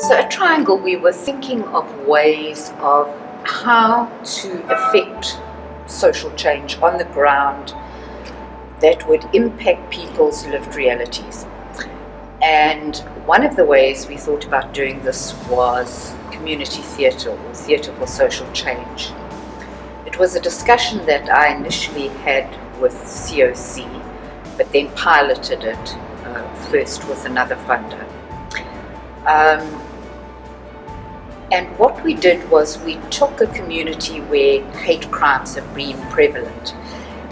So at Triangle, we were thinking of ways of how to effect social change on the ground that would impact people's lived realities. And one of the ways we thought about doing this was community theatre, or theatre for social change. It was a discussion that I initially had with COC, but then piloted it first with another funder. And what we did was we took a community where hate crimes have been prevalent,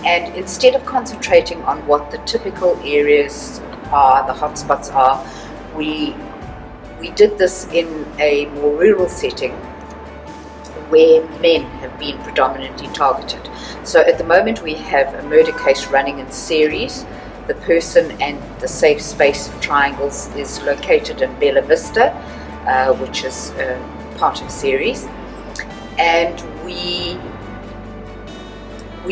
and instead of concentrating on what the typical areas are, the hotspots are, we did this in a more rural setting where men have been predominantly targeted. So at the moment we have a murder case running in series. The person and the safe space of Triangles is located in Bella Vista, which is part of series, and we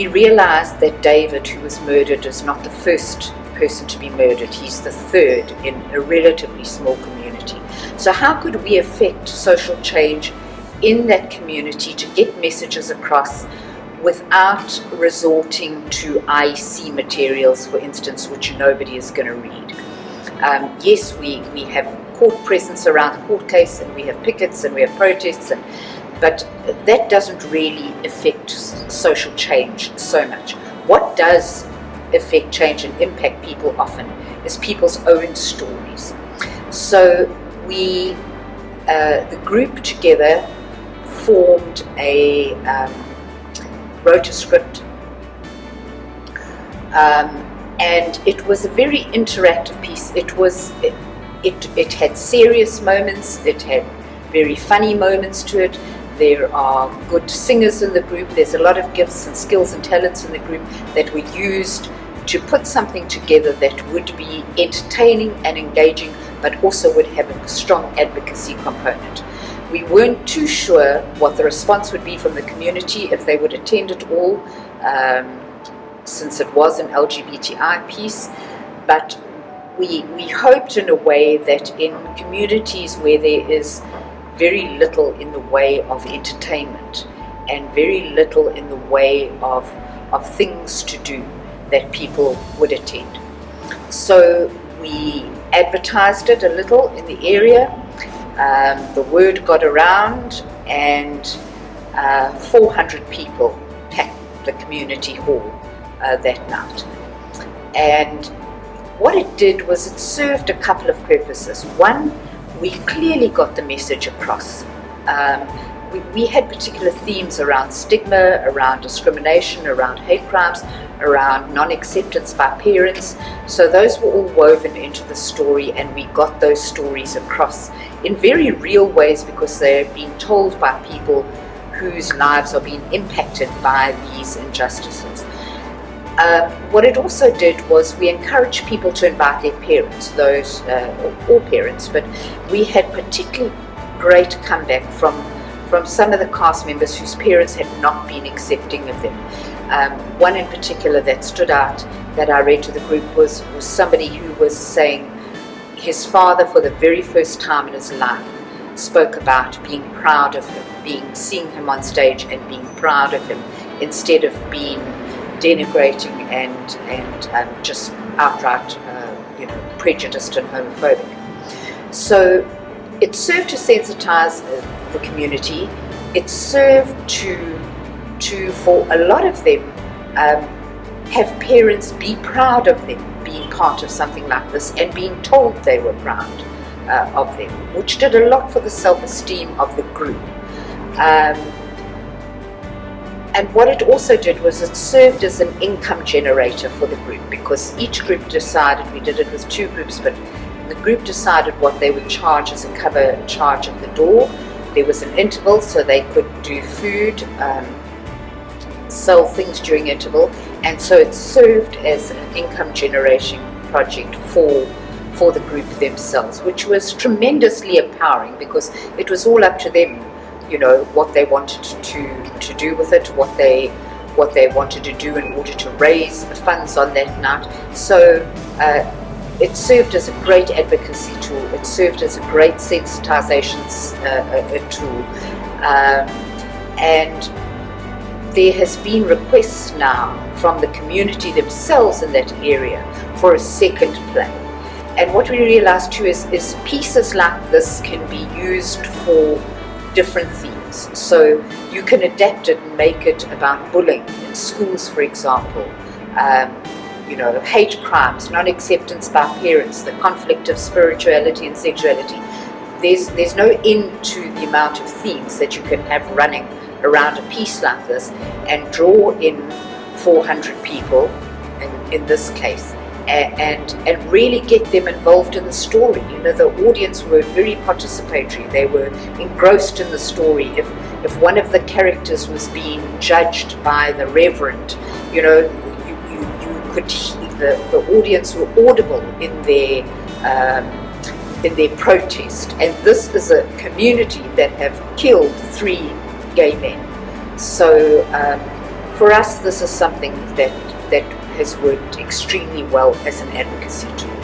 realized that David, who was murdered, is not the first person to be murdered. He's the third in a relatively small community. So how could we affect social change in that community to get messages across without resorting to IEC materials, for instance, which nobody is going to read? Yes, we have court presence around the court case, and we have pickets and we have protests, but that doesn't really affect social change so much. What does affect change and impact people often is people's own stories. So we, the group together, formed wrote a script, and it was a very interactive piece. It had serious moments, it had very funny moments to it. There are good singers in the group. There's a lot of gifts and skills and talents in the group that were used to put something together that would be entertaining and engaging, but also would have a strong advocacy component. We weren't too sure what the response would be from the community, if they would attend it all, since it was an LGBTI piece, but we hoped in a way that in communities where there is very little in the way of entertainment and very little in the way of things to do, that people would attend. So we advertised it a little in the area. The word got around, and 400 people packed the community hall that night. And what it did was it served a couple of purposes. One, we clearly got the message across. We had particular themes around stigma, around discrimination, around hate crimes, around non-acceptance by parents. So those were all woven into the story, and we got those stories across in very real ways because they're being told by people whose lives are being impacted by these injustices. What it also did was we encouraged people to invite their parents, all parents, but we had particularly great comeback from some of the cast members whose parents had not been accepting of them. One in particular that stood out that I read to the group was somebody who was saying his father, for the very first time in his life, spoke about being proud of him, seeing him on stage and being proud of him, instead of being denigrating and just outright prejudiced and homophobic. So it served to sensitize the community. It served to for a lot of them have parents be proud of them being part of something like this and being told they were proud of them, which did a lot for the self-esteem of the group. And what it also did was it served as an income generator for the group, because each group decided, we did it with two groups, but the group decided what they would charge as a cover charge at the door. There was an interval so they could do food, sell things during interval, and so it served as an income generation project for the group themselves, which was tremendously empowering because it was all up to them, what they wanted to do with it, what they wanted to do in order to raise funds on that night. So it served as a great advocacy tool. It served as a great sensitization tool. And there has been requests now from the community themselves in that area for a second play. And what we realized too is pieces like this can be used for different themes. So you can adapt it and make it about bullying in schools, for example. Hate crimes, non-acceptance by parents, the conflict of spirituality and sexuality. There's no end to the amount of themes that you can have running around a piece like this, and draw in 400 people, in this case, and really get them involved in the story. The audience were very participatory. They were engrossed in the story. If one of the characters was being judged by the reverend, the audience were audible in their protest. And this is a community that have killed 3 gay men. So for us, this is something that has worked extremely well as an advocacy tool.